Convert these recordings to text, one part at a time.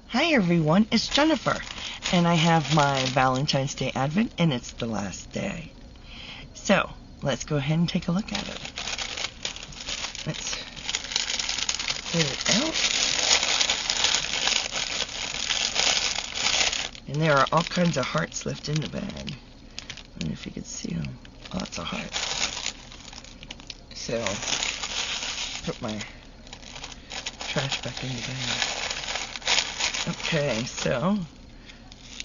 Hi everyone, it's Jennifer, and I have my Valentine's Day Advent, and it's the last day. So, let's go ahead and take a look at it. Let's get it out. And there are all kinds of hearts left in the bag. I don't know if you can see them. Lots of hearts. So, put my trash back in the bag. Okay, so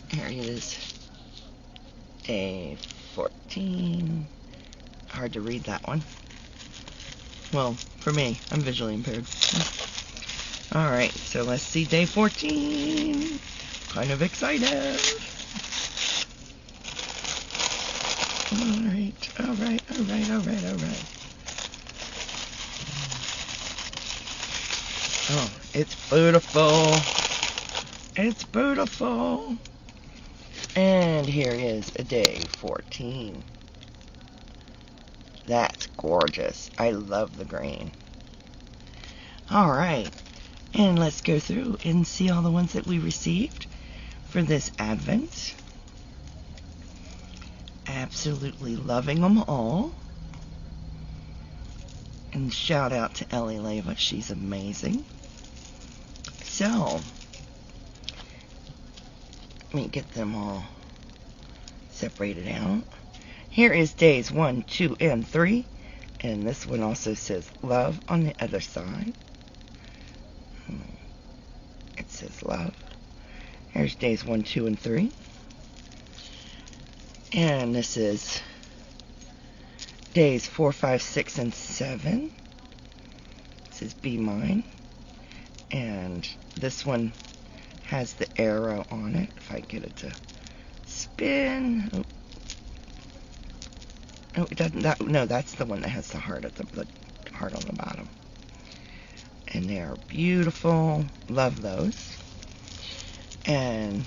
here it is, day 14. Hard to read that one. Well, for me, I'm visually impaired. Alright, so let's see day 14. Kind of excited. Alright. Oh, it's beautiful. It's beautiful. And here is a day 14. That's gorgeous. I love the green. Alright. And let's go through and see all the ones that we received for this Advent. Absolutely loving them all. And shout out to Ellie Leva. She's amazing. So, let me get them all separated out. Here is days 1, 2, and 3. And this one also says love on the other side. It says love. Here's days 1, 2, and 3. And this is days 4, 5, 6, and 7. This is Be Mine. And this one has the arrow on it. If I get it to spin. Oh, it doesn't. No, that's the one that has the heart at the heart on the bottom. And they are beautiful. Love those. And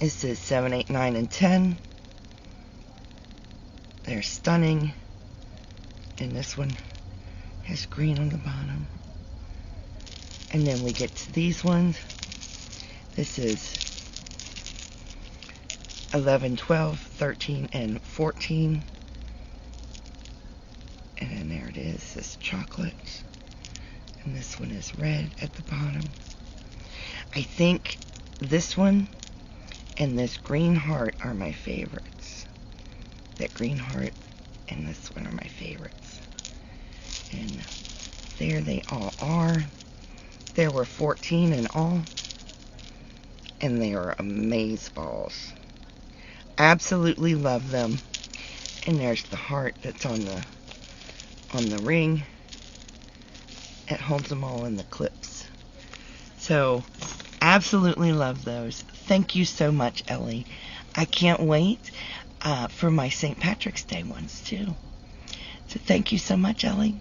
this is 7, 8, 9, and 10. They're stunning. And this one has green on the bottom. And then we get to these ones. This is 11, 12, 13, and 14. And then there it is, this chocolate. And this one is red at the bottom. I think this one and this green heart are my favorites. That green heart and this one are my favorites. And there they all are. There were 14 in all. And they are amazeballs. Absolutely love them. And there's the heart that's on the ring. It holds them all in the clips. So, absolutely love those. Thank you so much, Ellie. I can't wait for my St. Patrick's Day ones, too. So, thank you so much, Ellie.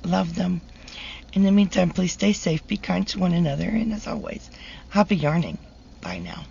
Love them. In the meantime, please stay safe, be kind to one another, and as always, happy yarning. Bye now.